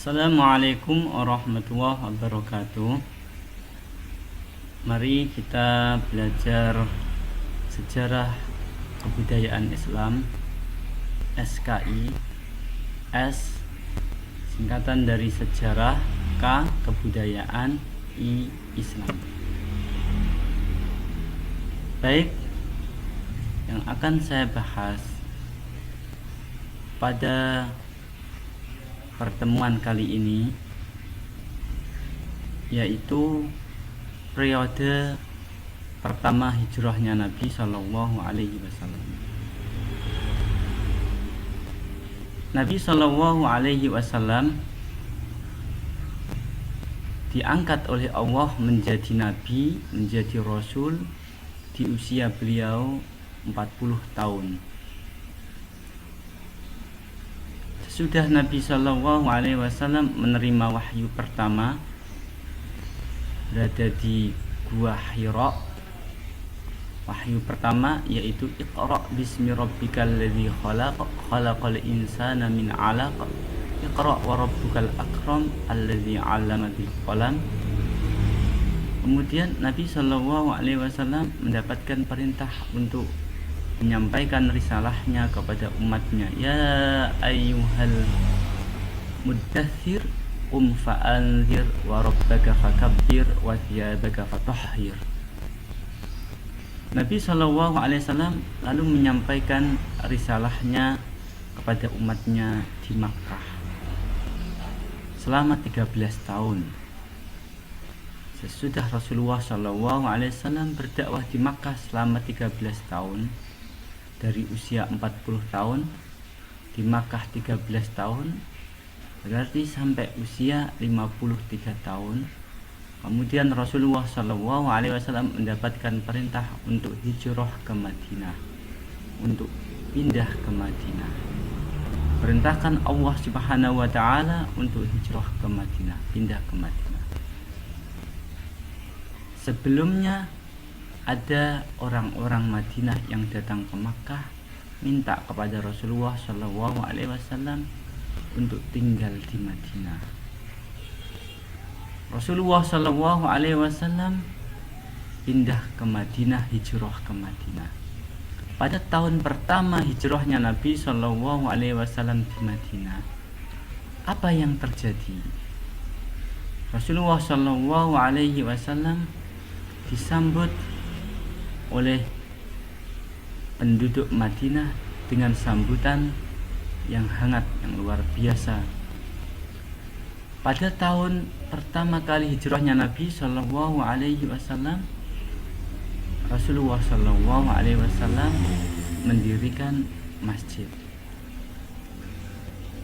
Assalamualaikum warahmatullahi wabarakatuh. Mari kita belajar sejarah kebudayaan Islam. SKI. S singkatan dari sejarah, K kebudayaan, I Islam. Baik, yang akan saya bahas pada pertemuan kali ini yaitu periode pertama hijrahnya Nabi Shallallahu Alaihi Wasallam. Nabi Shallallahu Alaihi Wasallam diangkat oleh Allah menjadi Nabi, menjadi Rasul di usia beliau 40 tahun. Sudah Nabi Shallallahu Alaihi Wasallam menerima wahyu pertama berada di Gua Hira. Wahyu pertama yaitu Iqra bismi rabbikal ladzi khalaq, khalaqal insana min 'alaq, Iqra wa rabbukal akram alladzi 'allama bil qalam. Kemudian Nabi Shallallahu Alaihi Wasallam mendapatkan perintah untuk menyampaikan risalahnya kepada umatnya. Ya ayyuhal muddathir qum fa'anzir wa rabbaka fakabbir wa thiyabaka fatahhir. Nabi Shallallahu Alaihi Wasallam lalu menyampaikan risalahnya kepada umatnya di Makkah selama 13 tahun. Sesudah Rasulullah Shallallahu Alaihi Wasallam berdakwah di Makkah selama 13 tahun, dari usia 40 tahun, di Makkah 13 tahun, berarti sampai usia 53 tahun. Kemudian Rasulullah Shallallahu Alaihi Wasallam mendapatkan perintah untuk hijrah ke Madinah, untuk pindah ke Madinah. Perintahkan Allah Subhanahu wa Ta'ala untuk hijrah ke Madinah, pindah ke Madinah. Sebelumnya ada orang-orang Madinah yang datang ke Makkah minta kepada Rasulullah Shallallahu Alaihi Wasallam untuk tinggal di Madinah. Rasulullah Shallallahu Alaihi Wasallam pindah ke Madinah, hijrah ke Madinah. Pada tahun pertama hijrahnya Nabi Shallallahu Alaihi Wasallam di Madinah, apa yang terjadi? Rasulullah Shallallahu Alaihi Wasallam disambut oleh penduduk Madinah dengan sambutan yang hangat, yang luar biasa. Pada tahun pertama kali hijrahnya Nabi Shallallahu Alaihi Wasallam, Rasulullah Shallallahu Alaihi Wasallam mendirikan masjid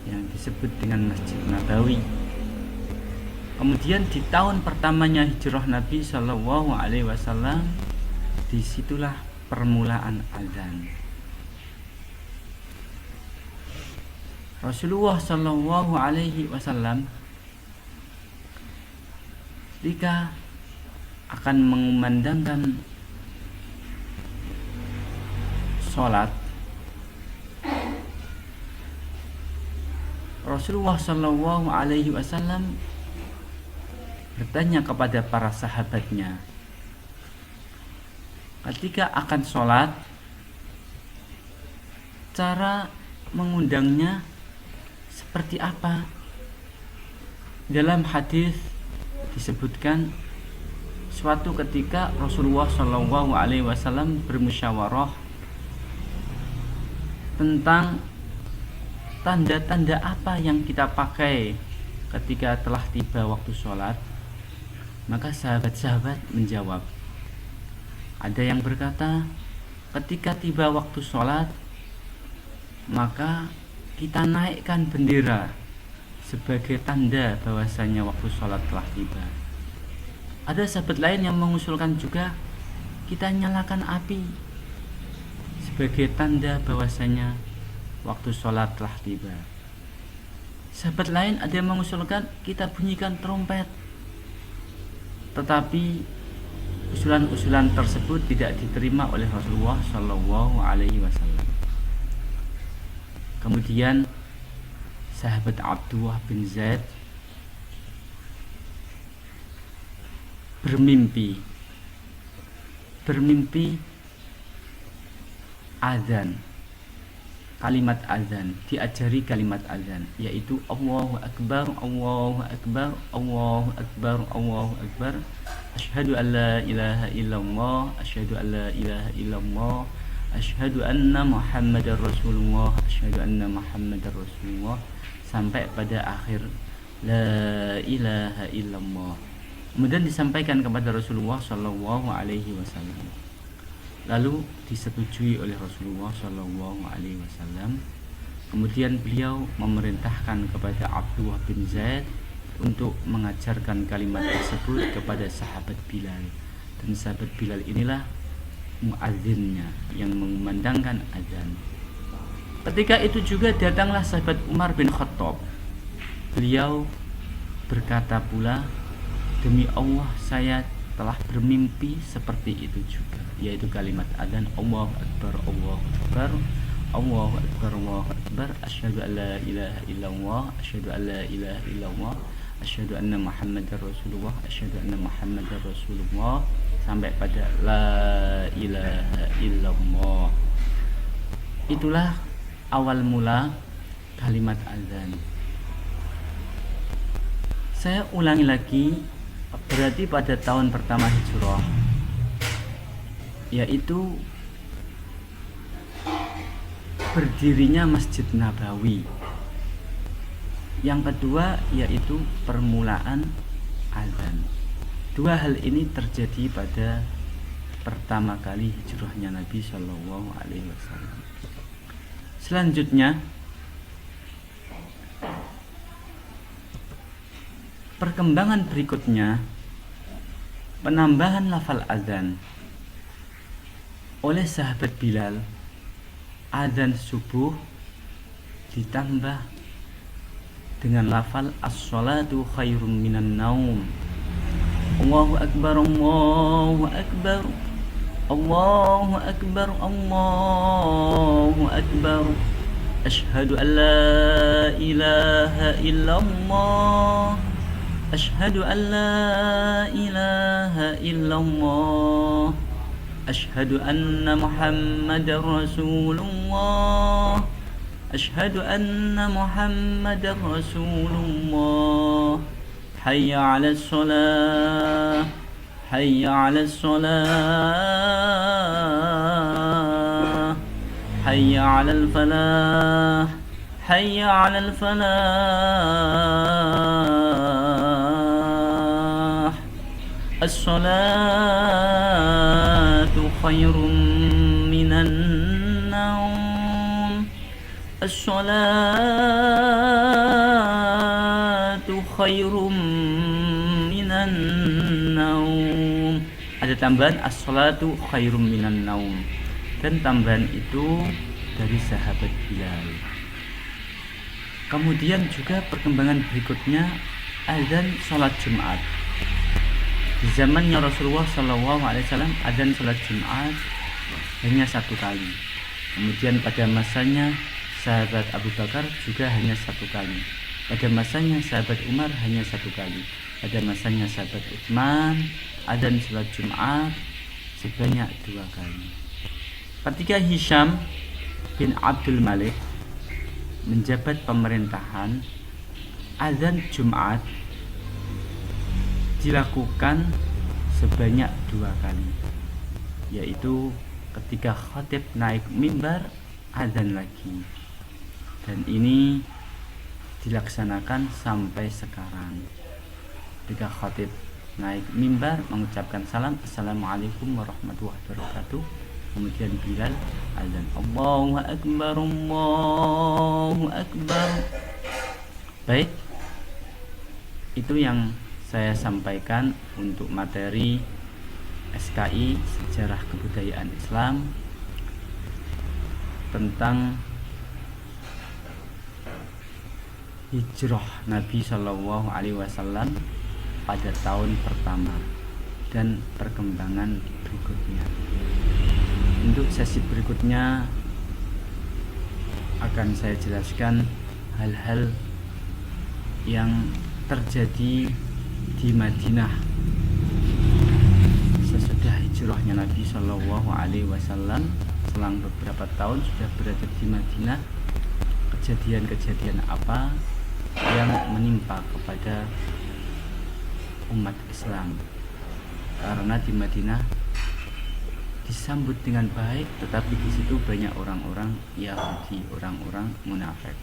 yang disebut dengan Masjid Nabawi. Kemudian di tahun pertamanya hijrah Nabi Shallallahu Alaihi Wasallam, disitulah permulaan azan. Rasulullah Shallallahu Alaihi Wasallam ketika akan mengumandangkan sholat, Rasulullah Shallallahu Alaihi Wasallam bertanya kepada para sahabatnya, ketika akan sholat, cara mengundangnya seperti apa? Dalam hadis disebutkan, suatu ketika Rasulullah Shallallahu Alaihi Wasallam bermusyawarah tentang tanda-tanda apa yang kita pakai ketika telah tiba waktu sholat. Maka sahabat-sahabat menjawab, ada yang berkata, ketika tiba waktu sholat, maka kita naikkan bendera sebagai tanda bahwasanya waktu sholat telah tiba. Ada sahabat lain yang mengusulkan juga, kita nyalakan api sebagai tanda bahwasanya waktu sholat telah tiba. Sahabat lain ada yang mengusulkan, kita bunyikan trompet. Tetapi usulan-usulan tersebut tidak diterima oleh Rasulullah Shallallahu Alaihi Wasallam. Kemudian sahabat Abdullah bin Zaid bermimpi azan, kalimat azan, diajari kalimat azan, yaitu Allahu Akbar, Allahu Akbar, Allahu Akbar, Allahu Akbar, asyhadu an la ilaha illallah, asyhadu an la ilaha illallah, asyhadu anna Muhammadar Rasulullah, asyhadu anna Muhammadar Rasulullah, sampai pada akhir la ilaha illallah. Kemudian disampaikan kepada Rasulullah Shallallahu Alaihi Wasallam. Lalu disetujui oleh Rasulullah Shallallahu Alaihi Wasallam. Kemudian beliau memerintahkan kepada Abdullah bin Zaid untuk mengajarkan kalimat tersebut kepada sahabat Bilal. Dan sahabat Bilal inilah muadzinnya yang mengumandangkan azan. Ketika itu juga datanglah sahabat Umar bin Khattab. Beliau berkata pula, demi Allah saya telah bermimpi seperti itu juga, yaitu kalimat adzan Allahu Akbar, Allahu Akbar, Allahu Akbar, Allahu Akbar, asyhadu an la ilaha illallah, asyhadu an la ilaha illallah, asyhadu anna Muhammadar Rasulullah, asyhadu anna Muhammadar Rasulullah, sampai pada la ilaha illallah. Itulah awal mula kalimat adzan. Saya ulangi lagi, berarti pada tahun pertama Hijrah, yaitu berdirinya Masjid Nabawi. Yang kedua yaitu permulaan azan. Dua hal ini terjadi pada pertama kali hijrahnya Nabi Shallallahu Alaihi Wasallam. Selanjutnya, perkembangan berikutnya, penambahan lafal azan oleh sahabat Bilal. Azan subuh ditambah dengan lafal as-salatu khairum minan naum. Allahu Akbar, Allahu Akbar, Allahu Akbar, Allahu Akbar, asyhadu an la ilaha illallah, asyhadu an la ilaha illallah, asyhadu anna Muhammadar Rasulullah, asyhadu anna Muhammadar Rasulullah, hayya 'alas shalah, hayya 'alas shalah, hayya 'alal falah, hayya 'alal falah, as-salatu khairum minan naum, as-salatu khairum minan naum. Ada tambahan as-salatu khairum minan naum, dan tambahan itu dari sahabat Bilal. Kemudian juga perkembangan berikutnya azan sholat Jumat. Di zamannya Rasulullah SAW, azan sholat Jumat hanya satu kali. Kemudian pada masanya sahabat Abu Bakar juga hanya satu kali. Pada masanya sahabat Umar hanya satu kali. Pada masanya sahabat Utsman, azan sholat Jumat sebanyak 2 kali. Ketika Hisham bin Abdul Malik menjabat pemerintahan, azan Jumat dilakukan sebanyak 2 kali, yaitu ketika khatib naik mimbar, azan lagi. Dan ini dilaksanakan sampai sekarang. Ketika khatib naik mimbar mengucapkan salam, assalamualaikum warahmatullahi wabarakatuh, kemudian Bilal azan Allahu Akbar, Allahu Akbar. Baik, itu yang saya sampaikan untuk materi SKI Sejarah Kebudayaan Islam tentang hijrah Nabi Shallallahu Alaihi Wasallam pada tahun pertama dan perkembangan berikutnya. Untuk sesi berikutnya akan saya jelaskan hal-hal yang terjadi di Madinah hijrahnya Nabi Shallallahu Alaihi Wasallam. Selang beberapa tahun sudah berada di Madinah, kejadian-kejadian apa yang menimpa kepada umat Islam? Karena di Madinah disambut dengan baik, tetapi di situ banyak orang-orang Yahudi, orang-orang munafik.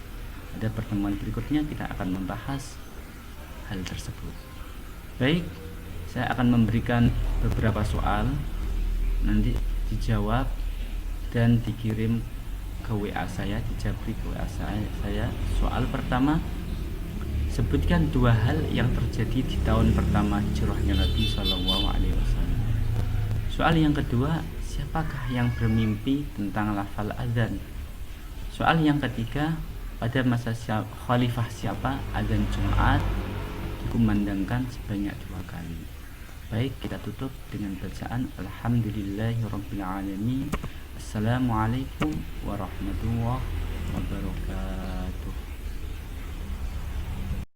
Pada pertemuan berikutnya kita akan membahas hal tersebut. Baik, saya akan memberikan beberapa soal, nanti dijawab dan dikirim ke WA saya, dijabri ke WA saya. Soal pertama, sebutkan 2 hal yang terjadi di tahun pertama hijrahnya Nabi Shallallahu Alaihi Wasallam. Soal yang kedua, siapakah yang bermimpi tentang lafal azan? Soal yang ketiga, pada masa khalifah siapa azan Jumat dikumandangkan sebanyak 2 kali? Baik, kita tutup dengan bacaan Alhamdulillahirabbil alamin. Assalamualaikum warahmatullahi wabarakatuh.